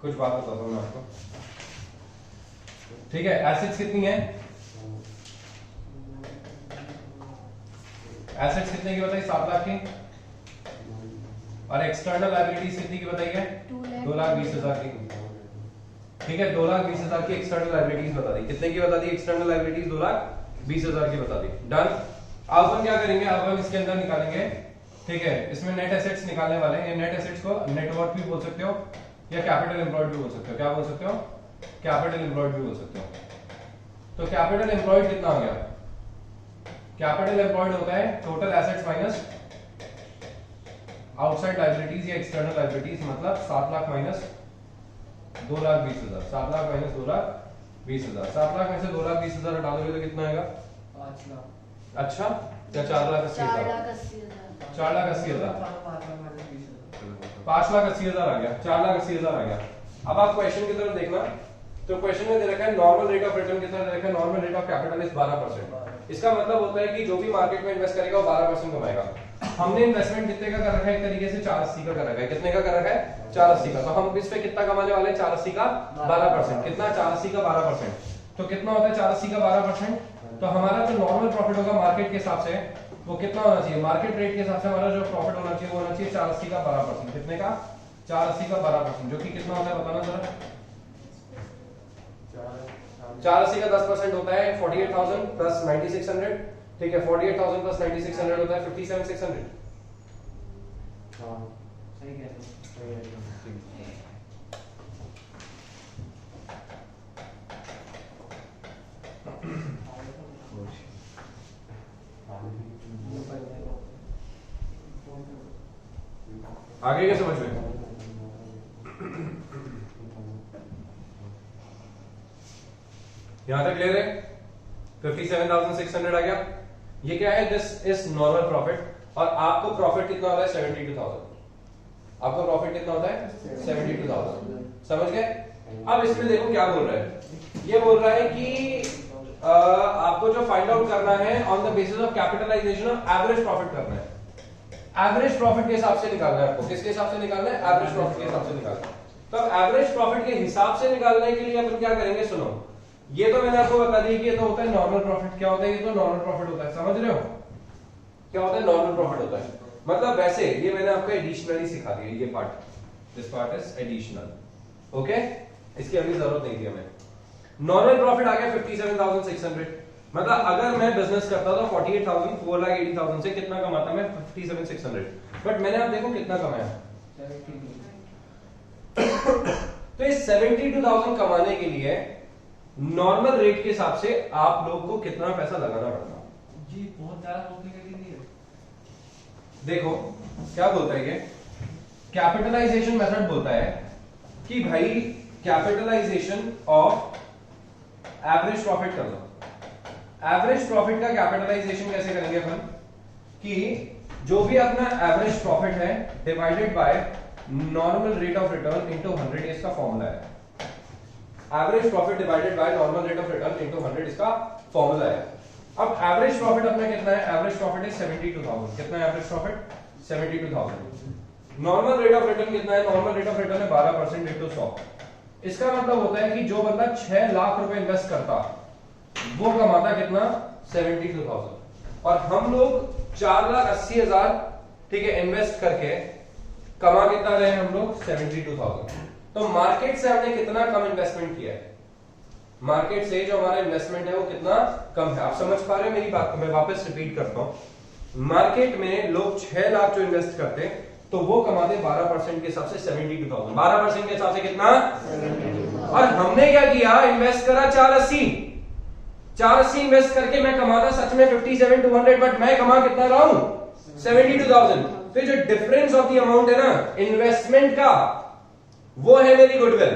कुछ बात बताता हूं मैं आपको। ठीक है, एसेट्स कितनी है, एसेट्स कितने की बताई, 7 लाख की, और एक्सटर्नल लायबिलिटीज कितनी की बताई है, 2,20,000 की। ठीक है, 2,20,000 की एक्सटर्नल लायबिलिटीज बता दी। कितने की बता दी एक्सटर्नल लायबिलिटीज, 2,20,000 की बता दी। डन। अब हम क्या करेंगे, अब हम इसके अंदर निकालेंगे, ठीक है, इसमें नेट एसेट्स निकालने वाले हैं। नेट एसेट्स को नेटवर्थ भी बोल सकते हो या कैपिटल एम्प्लॉयड भी बोल सकते हो। क्या बोल सकते हो, कैपिटल एम्प्लॉयड भी बोल सकते हो। तो कैपिटल एम्प्लॉयड कितना हो गया, कैपिटल एम्प्लॉयड होता है total assets minus outside liabilities या एक्सटर्नल लायबिलिटीज, मतलब 7 लाख माइनस 2,20,000, 7 लाख माइनस 2,20,000। 7 लाख में से 2,20,000 हटा दोगे तो कितना आएगा, 5 लाख। अच्छा, क्या 4,80,000, 4,80,000, 5,80,000 आ गया, 4,80,000 आ गया। अब आप क्वेश्चन की तरफ देखना, तो क्वेश्चन में दे रखा है नॉर्मल रेट ऑफ रिटर्न कितना दे रखा है, normal rate of capital is 12%। इसका मतलब होता है कि जो भी मार्केट में इन्वेस्ट करेगा वो 12% कमाएगा। हमने इन्वेस्टमेंट कितने का कर रखा है, एक तरीके से 480 का कर रखा है। कितने का कर रखा है, 480 का। तो हम इस पे कितना कमाने वाले हैं, 480 का 12%। कितना, 480 का 12%। तो कितना होता है 480 का 12%, तो हमारा जो नॉर्मल प्रॉफिट होगा मार्केट के हिसाब से वो कितना होना चाहिए, मार्केट रेट के हिसाब से हमारा जो प्रॉफिट होना चाहिए वो होना चाहिए 480 का 12%। कितने का, 480 का 12%, जो कि कितना होता है बताना जरा। 480 का 10% होता है 48,000 प्लस 9,600। ठीक है, 48,000 प्लस 9,600 होता है 57,600। सही कह रहे हो। आगे क्या समझ में, यहां तक क्लियर है। 57,600 आ गया। ये क्या है, दिस इज नॉर्मल प्रॉफिट। और आपको प्रॉफिट कितना होता है, 72,000। आपका प्रॉफिट कितना होता है, 72,000। समझ गए। अब इसमें देखो क्या बोल रहा है, ये बोल रहा है कि आपको जो फाइंड आउट करना है on the basis of capitalisation of average profit करना है। एवरेज प्रॉफिट के हिसाब से निकालना है आपको। किसके हिसाब से निकालना है, एवरेज प्रॉफिट के हिसाब से निकालना है। तो अब एवरेज प्रॉफिट के हिसाब से निकालने के लिए अपन क्या करेंगे, सुनो। ये तो मैंने आपको बता दी कि ये तो होता है नॉर्मल प्रॉफिट। क्या होता है, ये तो नॉर्मल प्रॉफिट होता है। समझ रहे हो, क्या होता है, नॉर्मल प्रॉफिट होता है। मतलब वैसे ये मैंने आपको एडिशनली सिखा दिया, ये part, this part is additional. Okay, इसकी अभी जरूरत नहीं थी हमें। नॉर्मल प्रॉफिट आ गया 57,600। मतलब अगर मैं बिजनेस करता था 48,000, 4,80,000 से कितना कमाता मैं, 57,600। बट मैंने आप देखो कितना कमाया, 72। तो इस 72,000 कमाने के लिए नॉर्मल रेट के हिसाब से आप लोग को कितना पैसा लगाना पड़ता जी बहुत ज्यादा कॉम्प्लिकेटेड नहीं है। देखो क्या बोलता है ये, कैपिटलाइजेशन मेथड बोलता है कि भाई कैपिटलाइजेशन ऑफ एवरेज प्रॉफिट कर लो। एवरेज प्रॉफिट का कैपिटलाइजेशन कैसे करेंगे अपन, कि जो भी अपना एवरेज प्रॉफिट है divided by normal rate of return into 100, इसका फॉर्मूला है। Average profit divided by normal rate of return into 100, इसका फॉर्मूला है। अब एवरेज प्रॉफिट अपना कितना है, एवरेज प्रॉफिट इज 72,000। कितना है average profit, 72,000। Normal rate of return कितना है, नॉर्मल रेट ऑफ रिटर्न है 12% इनटू 100। इसका मतलब होता है कि जो बंदा 6 लाख रुपए इन्वेस्ट करता वो कमाता कितना, 72,000। और हम लोग 4,80,000 ठीक है इन्वेस्ट करके कमा कितना रहे हम लोग, 72,000। तो मार्केट से हमने कितना कम इन्वेस्टमेंट किया है, मार्केट से जो हमारा इन्वेस्टमेंट है वो कितना कम है। आप समझ पा रहे हो मेरी बात को, मैं वापस रिपीट करता हूं। मार्केट में लोग 6 लाख जो इन्वेस्ट करते तो वो कमाते 12% के हिसाब से 72,000। 12% के हिसाब से कितना, और हमने क्या किया, इन्वेस्ट करा 480 इन्वेस्ट करके मैं कमाता सच में 57,200, बट मैं कमा कितना रहा हूं, 72,000। तो जो डिफरेंस ऑफ द अमाउंट है ना इन्वेस्टमेंट का, वो है मेरी गुडविल।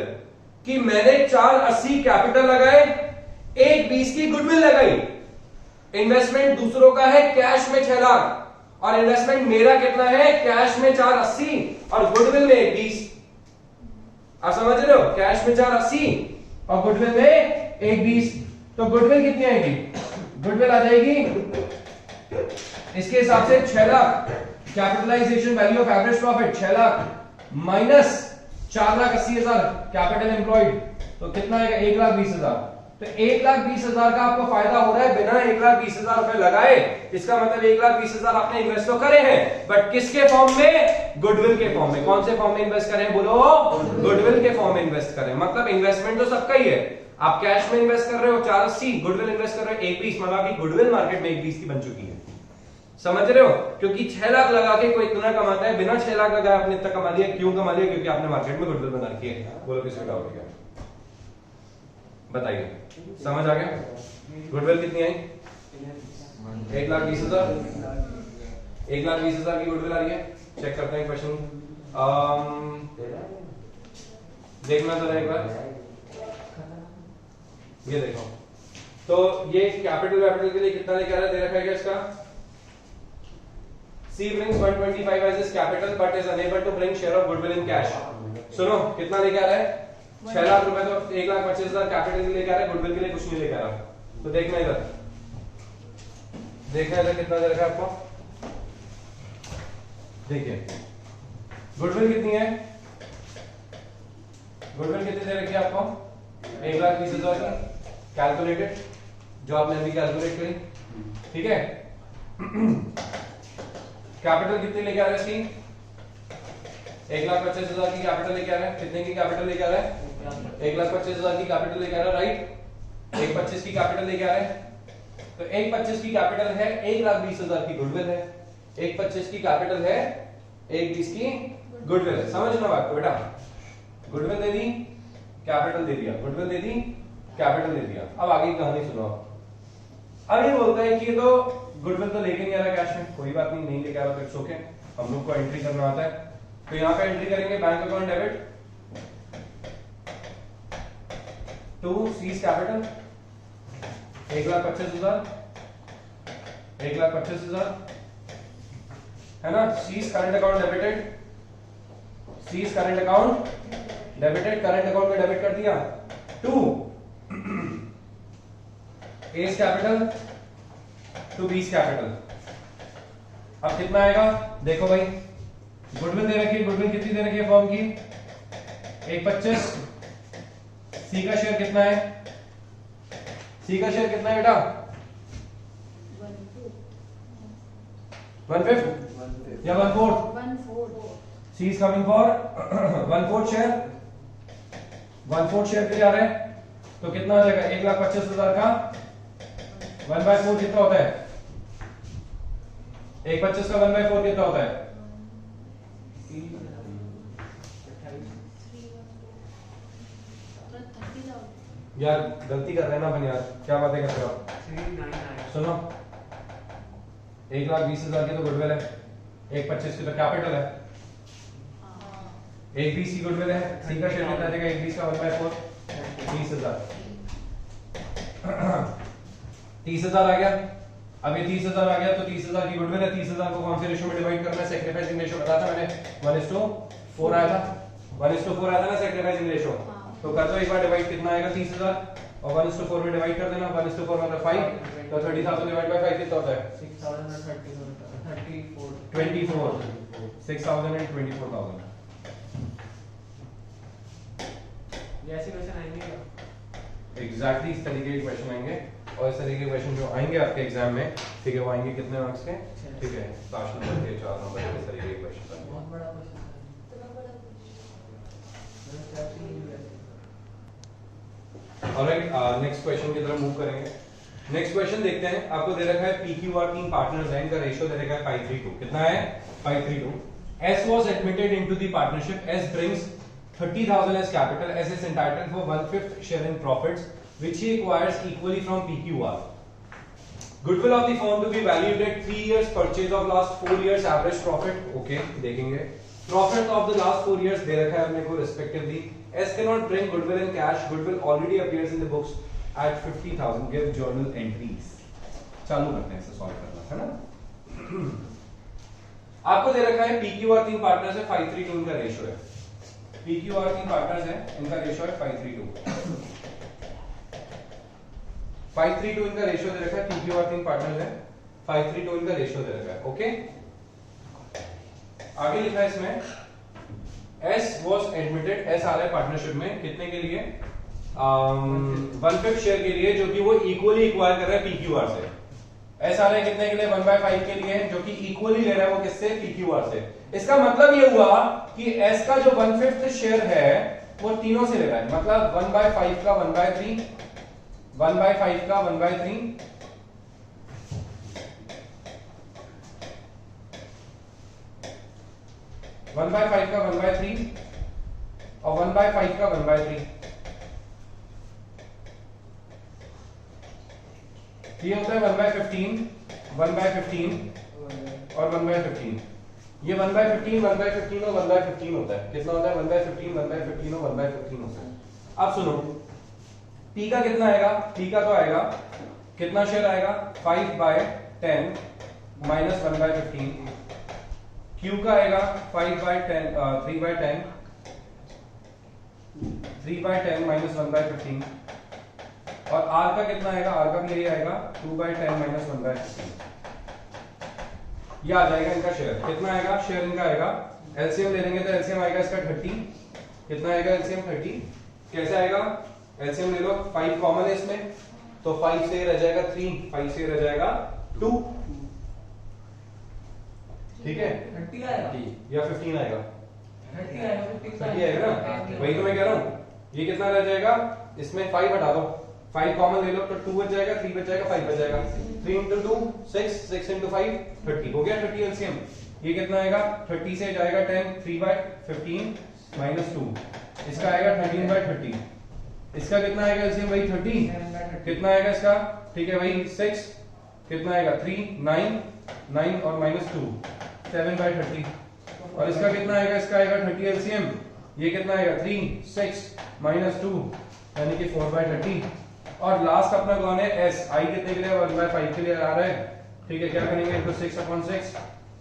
कि मैंने 480 कैपिटल लगाए, 120 की गुडविल लगाई। इन्वेस्टमेंट दूसरों का है कैश में 6 लाख, और इन्वेस्टमेंट मेरा कितना है, कैश में 480 और गुडविल में 120। आप समझ रहे हो, कैश में 480 और गुडविल में 120। तो गुडविल कितनी आएगी, गुडविल आ जाएगी इसके हिसाब से 6 lakh. Capitalization value of average profit 6 lakh minus 4,80,000 capital employed, तो कितना आएगा, 1,20,000। तो 1,20,000 का आपको फायदा हो रहा है बिना 1,20,000 रुपए लगाए। इसका मतलब 1,20,000 आपने इन्वेस्ट तो करे हैं, बट किसके फॉर्म में? गुडविल के फॉर्म में। कौन से फॉर्म में इन्वेस्ट करें? बोलो, गुडविल के फॉर्म में इन्वेस्ट करें। मतलब इन्वेस्टमेंट तो सबका ही है। आप कैश में इन्वेस्ट कर रहे हो 480, गुडविल इन्वेस्ट कर रहे हो 1,20, मतलब आपकी गुडविल मार्केट में 1,20 की बन चुकी है। समझ रहे हो? क्योंकि 6 लाख लगा के कोई इतना कमाता है, बिना 6 लाख लगाए आपने इतना कमा लिया। क्यों कमा लिया? क्योंकि आपने मार्केट में गुडविल बना रखी है। बोलो किसमें डाउट है? बताइए, समझ आ गया? गुडविल कितनी आई? 1,20,000। 1,20,000 की गुडविल आ रही है। चेक करते हैं क्वेश्चन। देखना जरा एक बार, ये देखो। तो ये कैपिटल के लिए कितना लेके आ रहा है? दे रखा है क्या इसका? C brings 125 as his capital but is unable to bring share of goodwill in cash. सुनो, कितना लेके आ रहा है? 6 लाख रुपए। तो 1,25,000 कैपिटल के लिए लेके आ रहा है, गुडविल के लिए कुछ नहीं लेके आ रहा। तो देखना इधर, कितना दे रखा है आपको। देखिए गुडविल कितनी है? गुडविल कितनी दे रखी है आपको? 1,20,000 की कैलकुलेटेड, जो आपने अभी कैलकुलेट करी। ठीक है। कैपिटल कितनी लेके आ रहा है इसकी? 1,25,000 की कैपिटल लेके आ रहा है। कितने की कैपिटल लेके आ रहा है? 1,25,000 की कैपिटल लेके आ रहा है, राइट। 1,25 की कैपिटल लेके आ रहा है। तो 1,25 की कैपिटल है, 1,20,000 की गुडविल है। 1,25 की कैपिटल है, 1,20 की गुडविल है। समझना बात को बेटा। गुडविल दे दी, कैपिटल दे दिया, गुडविल दे दी, कैपिटल दे दिया। अब आगे की कहानी सुनो। अब ये बोलता है कि तो गुडविल तो लेके नहीं आ रहा कैश में, कोई बात नहीं, नहीं लेके आ रहा तो इट्स ओके, हम लोग को एंट्री करना आता है। तो यहां पे एंट्री करेंगे bank account debit to C's capital 1,25,000, 1,25,000 है ना। C's current account debited, C's current account debited, current account में डेबिट कर दिया to S capital to B's capital. अब कितना आएगा? देखो भाई, गुडविल दे रखी है, गुडविल कितनी दे रखी है फॉर्म की? 1,25। सी का शेयर कितना है? सी का शेयर कितना है बेटा? 1/5 या 1/4? 1/4। C is coming for 1/4 share. 1/4 share के लिए आ रहे हैं, तो कितना आ जाएगा? 1,25,000 का 1/4 कितना होता है? 1,25 का 1/4 कितना होता है? यार गलती कर रहे हैं ना अपन, यार क्या बातें कर रहे हो? 399। सुनो, 1,20,000 की तो गुडविल है, 1,25 की तो कैपिटल है, 1,20 की गुडविल है। सी का शेयर कितना आ जाएगा? 1,20 का 1/4 30,000। 30,000 आ गया। अब ये 30,000 आ गया तो 30,000 की गुडविल है। 30,000 को कौन से रेशियो में डिवाइड करना है? सैक्रिफाइसिंग रेशियो बताया था मैंने, 1:4 आया था। 1:4 आया था ना सैक्रिफाइसिंग रेशियो। तो कर दो एक बार डिवाइड, कितना आएगा? 30,000 और 1:4 में डिवाइड कर देना। 1:4 मतलब 5, तो 30,000 डिवाइड बाय 5 कितना होता है? 24। 6,024,000। ऐसे क्वेश्चन आएंगे क्या? एग्जैक्टली इस तरीके के क्वेश्चन आएंगे, और इस तरीके के क्वेश्चन जो आएंगे आपके एग्जाम में, ठीक है, वो आएंगे कितने मार्क्स के? ठीक है, 5 नंबर के, 4 नंबर के, इस तरीके के क्वेश्चन आएंगे। बहुत बड़ा क्वेश्चन है। ऑलराइट, नेक्स्ट क्वेश्चन की तरफ मूव करेंगे। नेक्स्ट क्वेश्चन देखते हैं। आपको दे रखा है पीक्यूआर 3 पार्टनर्स हैं, इनका रेशियो दे रखा है 5:3:2। कितना है? 5:3:2। S was admitted into the partnership. S brings 30,000 as capital. S is entitled for 1/5 share in profits, which he acquires equally from PQR. Goodwill of the firm to be valued at 3 years purchase of last 4 years average profit. Okay, देखेंगे। Profit of the last 4 years दे रखा है अपने को respectively. S cannot bring goodwill in cash. Goodwill already appears in the books at 50,000. Give journal entries. चालू करते हैं इसे solve करना, है ना। आपको दे रखा है PQR 3 पार्टनर्स है, 5:3:2 इनका रेशियो है। PQR 3 पार्टनर्स है, इनका रेशियो है 5:3:2। 5:3:2 इनका रेशियो दे रखा है। PQR 3 पार्टनर्स है, 5:3:2 इनका रेशियो दे रखा है। ओके, आगे लिखा है इसमें S was admitted, S आ रहा है पार्टनरशिप में, कितने के लिए? 1/5 शेयर के लिए, जो कि वो इक्वली एक्वायर कर रहा है PQR से। एस आ रहा है कितने के लिए? 1/5 के लिए, जो कि इक्वली ले रहा है वो किससे? PQR से। इसका मतलब ये हुआ कि एस का जो 1/5 शेयर है वो तीनों से ले रहा है, मतलब 1/5 का 1/3, 1/5 का 1/3, 1/5 का 1/3 और 1/5 का 1/3। ये होता है 1/15, 1/15 और 1/15। ये 1/15, 1/15 और 1/15 होता है। कितना होता है? 1/15, 1/15 और 1/15 होता है। अब सुनो, P का कितना आएगा? P का तो आएगा, कितना शेयर आएगा? 5/10 माइनस 1/15। Q का आएगा 5/10, 3/10, 3/10 माइनस 1/15। और R का कितना आएगा? R का भी यही आएगा, 2/10 माइनस 1/15। ये आ जाएगा इनका शेयर। कितना आएगा शेयर इनका? आएगा, एलसीएम ले लेंगे तो एलसीएम आएगा इसका 30। कितना आएगा एलसीएम? 30। कैसे आएगा? एलसीएम ले लो, 5 कॉमन है इसमें, तो 5 से रह जाएगा 3, 5 से रह जाएगा 2। ठीक है, 30 आएगा या 15 आएगा? 30 आएगा, 30 आएगा ना, वही तो मैं कह रहा हूँ। ये कितना रह जाएगा? इसमें 5 हटा दो, 5 कॉमन ले लो तो 2 बच जाएगा, 3 बच जाएगा, 5 बच जाएगा। 3 into 2 6, 6 into 5 30 हो गया 30 एलसीएम। ये कितना आएगा? 30 से जाएगा 10, 3/15 माइनस 2, इसका आएगा 13/30। इसका कितना आएगा एलसीएम? वही 30। कितना आएगा इसका? ठीक है, वही 6, कितना आएगा? 3, 9, 9 और माइनस 2, 7/30। और इसका कितना आएगा? इसका आएगा 30 एलसीएम। ये कितना आएगा? 3, 6 माइनस 2 यानी कि 4/30। और लास्ट अपना कौन है? एस। आई कितने के लिए? 1/5 के लिए आ रहा है। ठीक है, क्या करेंगे? इनको 6/6,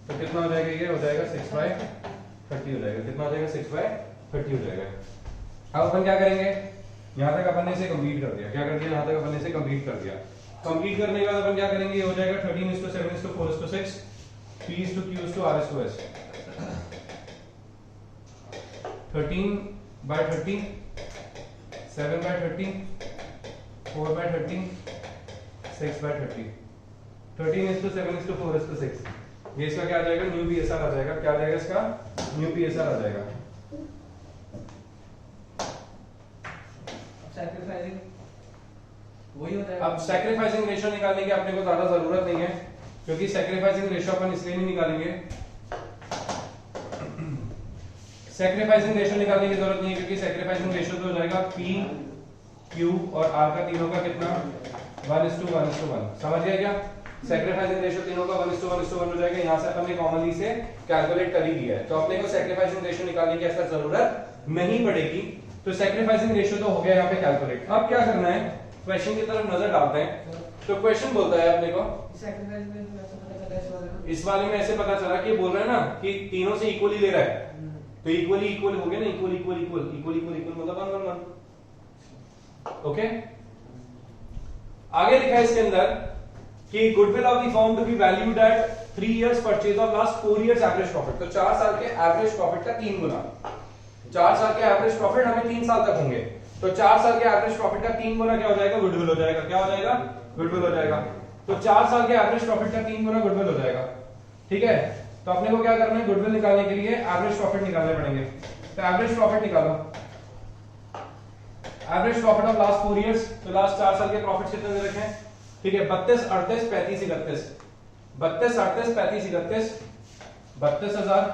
तो कितना हो जाएगा? ये हो जाएगा 6/30 हो जाएगा। कितना हो जाएगा? 6/30 हो जाएगा। अब अपन क्या करेंगे? यहां तक अपन ने इसे कंप्लीट कर दिया। क्या कर दिया? यहां तक अपन ने इसे कंप्लीट कर दिया। कंप्लीट करने के बाद अपन क्या करेंगे? ये हो जाएगा 13:7:4:6, P/Q/R/S। 13/30, 7/30, 4/30, 6/30, 13:7:4:6। ये इसका क्या आ जाएगा? न्यू PSR आ जाएगा। क्या आ जाएगा इसका? न्यू PSR आ जाएगा। सैक्रिफाइसिंग वही होता है। अब सैक्रिफाइसिंग रेशियो निकालने की अपने को ज्यादा जरूरत नहीं है, क्योंकि सैक्रिफाइसिंग रेशियो अपन इसलिए नहीं निकालेंगे, सैक्रिफाइसिंग रेशियो निकालने की जरूरत नहीं है, क्योंकि सैक्रिफाइसिंग रेशियो तो हो जाएगा P, Q और R का तीनों का कितना? 1:1:1। समझ गए क्या? सैक्रिफाइसिंग रेशियो तीनों का 1:1:1 हो जाएगा। यहां से अपन ने कॉमनली से कैलकुलेट कर ही दिया है, तो अपने को सैक्रिफाइसिंग रेशियो निकालने की ऐसा जरूरत नहीं पड़ेगी। तो सैक्रिफाइसिंग रेशियो तो हो गया यहाँ पे कैलकुलेट। अब क्या करना है? क्वेश्चन की तरफ नजर डालते हैं। तो क्वेश्चन बोलता है अपने को, सैक्रिफाइस में ऐसा पता चला इस वाले को। इस वाले में ऐसे पता चला कि बोल रहा है ना कि तीनों से इक्वली ले रहा है, तो इक्वली इक्वल हो गया ना, equal equal equal equal equal equal मतलब 1 1 1। ओके, आगे लिखा है इसके अंदर कि goodwill of the firm to be valued at 3 years purchase और लास्ट 4 years एवरेज प्रॉफिट। तो 4 साल के एवरेज प्रॉफिट का 3 गुना। 4 साल के एवरेज प्रॉफिट हमें 3 साल तक होंगे, तो 4 साल के एवरेज प्रॉफिट का 3 गुना क्या हो जाएगा? गुडविल हो जाएगा। क्या हो जाएगा? गुडविल हो जाएगा। तो 4 साल के एवरेज प्रॉफिट का 3 गुना गुडविल हो जाएगा। ठीक है, तो अपने को क्या करना है? गुडविल निकालने के लिए एवरेज प्रॉफिट निकालने पड़ेंगे। तो एवरेज प्रॉफिट निकालो, average profit of last 4 years। तो लास्ट 4 साल के प्रॉफिट कितने दे रखे हैं? ठीक है, 32, 38, 35, 31, 32, 38, 35, 31, 32,000,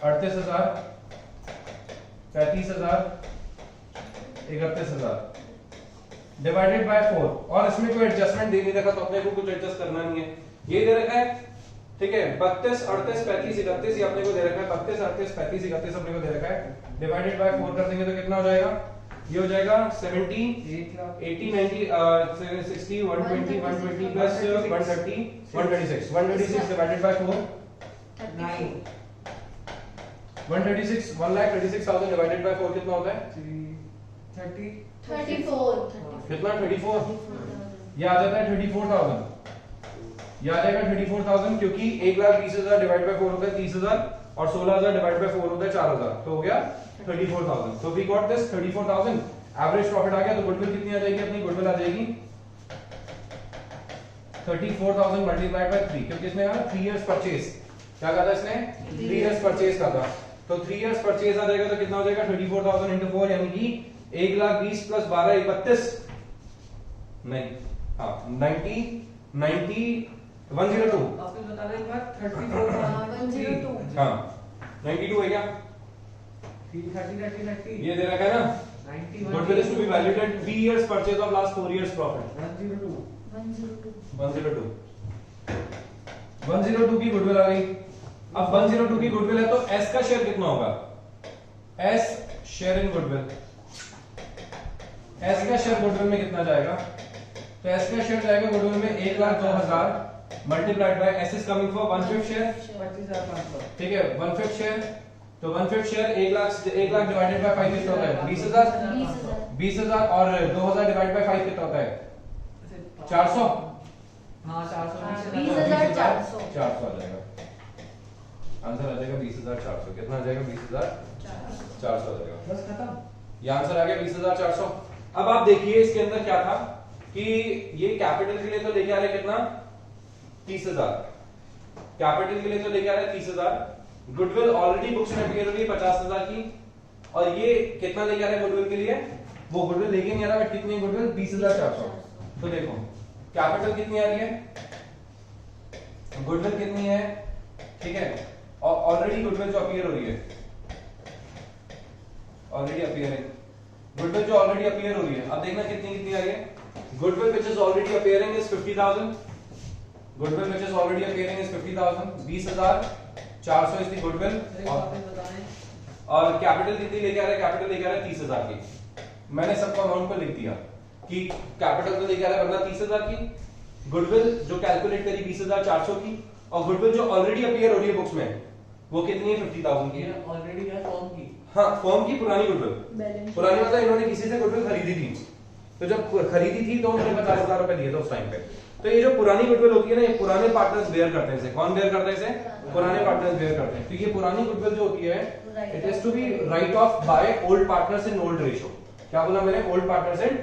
38,000, 35,000, 31,000 डिवाइडेड बाय 4। और इसमें कोई एडजस्टमेंट दे नहीं रखा, तो अपने को कुछ एडजस्ट करना नहीं है। ये दे रखा है, ठीक है, 32, 38, 35, 31 ये अपने को दे रखा है। 32, 38, 35, 31 अपने को दे रखा है। डिवाइडेड बाय 4 कर देंगे तो कितना हो जाएगा? ये हो जाएगा 70, 80, 90, 60, 120, 120 plus 130, 136, 136 divided by 4, 9 136, 1,36,000 divided by 4 कितना होता है? 30 34 कितना? 34। ये आ जाता है 34,000। ये आ जाएगा 34,000, क्योंकि 1,20,000 डिवाइड बाय 4 होता है 30,000 और 16,000 डिवाइड बाय 4 होता है 4,000, तो हो गया 34,000। So we got this 34,000 average profit आ गया, तो गुडविल कितनी आ जाएगी अपनी? गुडविल आ जाएगी 34,000 मल्टीप्लाइड बाय 3, क्योंकि इसने कहा 3 इयर्स परचेज, क्या कहा था इसने? 3 इयर्स परचेज का था, तो 3 इयर्स परचेज आ जाएगा, तो कितना हो जाएगा? 34,000 into 4 यानी कि 1,20,000 प्लस 12 31 नहीं, हाँ 90 102, आपने बता दें एक बार 34,102 हाँ 92 है क्या? 30 ये दे रखा है ना, 91 goodwill is to be valued at 3 years purchase of last 4 years profit 102 102 की गुडविल आ गई। अब 102 की गुडविल है तो एस का शेयर कितना होगा? S share in goodwill, S का शेयर गुडविल में कितना जाएगा? तो एस का शेयर जाएगा गुडविल में 1,02,000 multiplied by S is coming for 1/5 share, 25,500 ठीक है 1/5 शेयर, तो 1/5 शेयर 1 लाख डिवाइडेड बाय 5 कितना होता है? 20,000, 20,000 और 2,000 डिवाइड बाय 5 कितना होता है? 400, हाँ 400 20,400 400 आ जाएगा, आंसर आ जाएगा 20,400। कितना आ जाएगा? 20,400 आ जाएगा, बस खत्म। ये आंसर आ गया 20,400। अब आप देखिए इसके अंदर क्या था कि ये कैपिटल के लिए तो लेके आ रहे कितना? 30,000, कैपिटल के लिए तो लेके आ रहे 30,000, गुडविल ऑलरेडी बुक्स में अपीयर हो रही है 50,000 की, और ये कितना लेके आ रहे गुडविल के लिए? वो गुडविल लेके नहीं आ रहा, बट कितनी गुडविल? 20,400। तो देखो कैपिटल कितनी आ रही है, गुडविल कितनी है, ठीक है, और ऑलरेडी गुडविल जो अपीयर हो रही है, ऑलरेडी अपीयरिंग गुडविल जो ऑलरेडी अपीयर हो रही है, अब देखना कितनी कितनी आ रही है। Goodwill which is already appearing is 50,000, goodwill which is already appearing is 50,000, 20,400 is the goodwill, और कैपिटल कितनी लेके आ रहे हैं? कैपिटल लेके आ रहे हैं 30,000 की। मैंने सबको अमाउंट को लिख दिया कि कैपिटल तो लेके आ रहा है बंदा 30,000 की, गुडविल जो कैलकुलेट करी 20,400 की, और गुडविल जो ऑलरेडी अपीयर हो रही है बुक्स में वो कितनी है? 50,000 की। ऑलरेडी है फॉर्म की, हाँ फर्म की पुरानी गुडविल, पुरानी मतलब इन्होंने किसी से गुडविल खरीदी थी, तो जब खरीदी थी तो उन्होंने 50,000 रुपए दिए थे उस टाइम पे। तो ये जो पुरानी गुडविल होती है ना, ये पुराने पार्टनर्स बेयर करते हैं इसे। कौन बेयर करता है इसे? पुराने पार्टनर्स बेयर करते हैं। तो ये पुरानी गुडविल जो होती है it is to be write off by old partners in old ratio. क्या बोला मैंने? Old partners in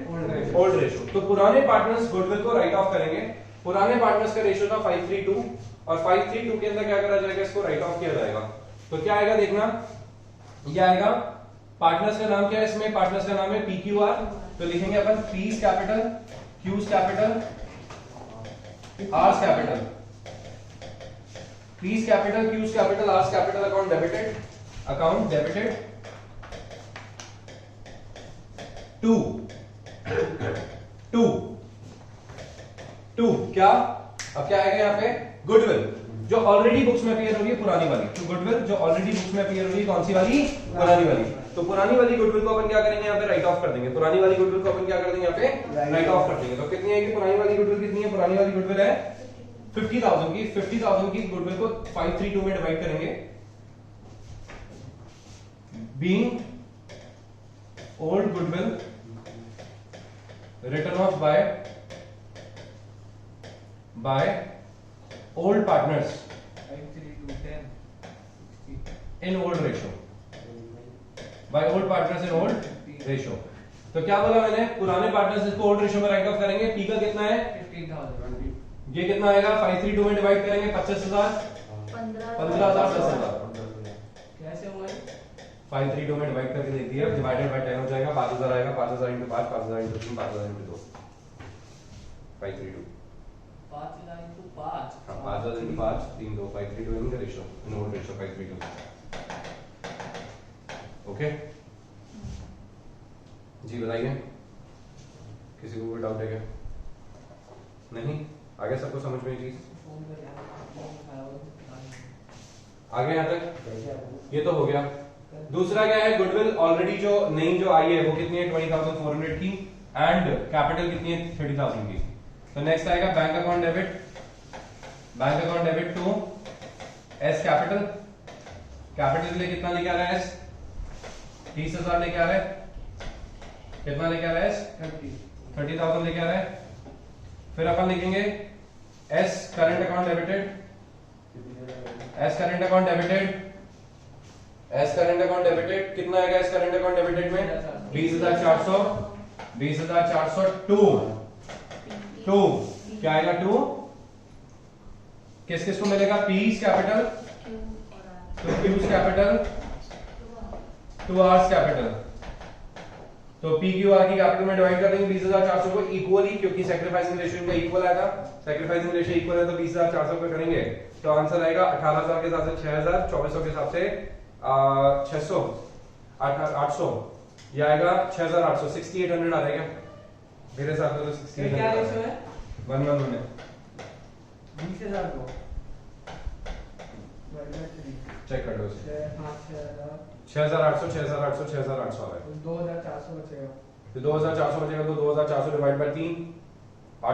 old ratio. तो पुराने पार्टनर्स गुडविल को राइट ऑफ करेंगे। पुराने पार्टनर्स का रेशो था 532, और 532 के अंदर क्या करा जाएगा? इसको राइट ऑफ किया जाएगा। तो क्या आएगा देखना, ये आएगा, पार्टनर्स का नाम क्या है इसमें? पार्टनर्स का नाम है PQR, तो लिखेंगे अपन P's capital, Q's capital, R's capital, P's capital, Q's capital, R's capital, account debited to क्या? अब क्या आएगा यहाँ पे? गुडविल जो ऑलरेडी बुक्स में अपीयर हो रही है, पुरानी वाली। तो गुडविल जो ऑलरेडी बुक्स में अपीयर हो रही है, कौन सी वाली? पुरानी वाली। तो पुरानी वाली गुडविल को अपन क्या करेंगे? यहाँ पे राइट ऑफ कर देंगे। पुरानी वाली गुडविल को अपन क्या कर देंगे? यहाँ पे राइट ऑफ कर देंगे। तो कितनी आएगी पुरानी वाली गुडविल? कितनी है पुरानी वाली गुडविल? है 50,000 की। 50,000 की गुडविल को 532 में डिवाइड करेंगे। Being old goodwill written off by old partners in old ratio, by old partners in old ratio। तो क्या बोला मैंने? पुराने पार्टनर्स इसको ओल्ड रेशियो में राइट ऑफ करेंगे। P का कितना है? 15,000। ये कितना आएगा? 532 में डिवाइड करेंगे 25,000, 15,000 10,000। कैसे हुआ? 532 में डिवाइड करके देख दिया, डिवाइडेड बाय 10 हो जाएगा। 5,000 आएगा, 5,000 into 5, 5,000 into 3, 5,000 into 2, 532। 5,000 into 5, हाँ 5,000 into 5, 3 2 532 in ratio, in old ratio 532। Okay ji, बताइए किसी को कोई डाउट है क्या? नहीं? आगे सबको समझ में ये चीज आगे यहाँ तक? ये तो हो गया। दूसरा क्या है? गुडविल ऑलरेडी जो नई जो आई है वो कितनी है? 20,400 की, एंड कैपिटल कितनी है? 30,000 की। तो नेक्स्ट आएगा bank account debit, bank account debit to S capital. Capital के लिए कितना लेके आ रहा है? एस 30,000 लेके आ रहा है। कितना लेके आ रहा है? एस 30,000 लेके आ रहा है। फिर अपन लिखेंगे S current account debited, S current account debited, S current account debited. कितना आएगा एस करंट अकाउंट डेबिटेड में? 20,400 2 2 क्या आएगा 2 किस किस को मिलेगा पीस कैपिटल तो क्यूज कैपिटल 2 आर्स कैपिटल तो पी क्यू आर की कैपिटल में डिवाइड कर देंगे 20,400 को इक्वली क्योंकि सैक्रिफाइसिंग रेशियो इनका इक्वल आया था सैक्रिफाइसिंग रेशियो इक्वल है तो 20,400 पे करेंगे तो आंसर आएगा 18,000 के हिसाब से 6,000 2400 के हिसाब से 600 800 ये आएगा 6,800 6800 आ जाएगा मेरे हिसाब से तो 6800 क्या रेशियो है 1:1 है 20,000 को चेक कर लो इसे 6,800 6,800 6,800 आ रहा है 2,400 बचेगा तो 2,400 बचेगा तो 2,400 डिवाइड बाय 3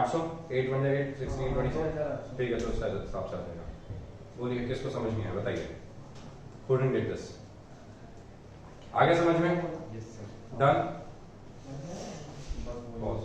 800 8 1 8 16 24 ठीक है तो उसका हिसाब से आ जाएगा बोलिए किसको समझ नहीं आया बताइए couldn't get this आगे समझ में Yes, sir. Done pause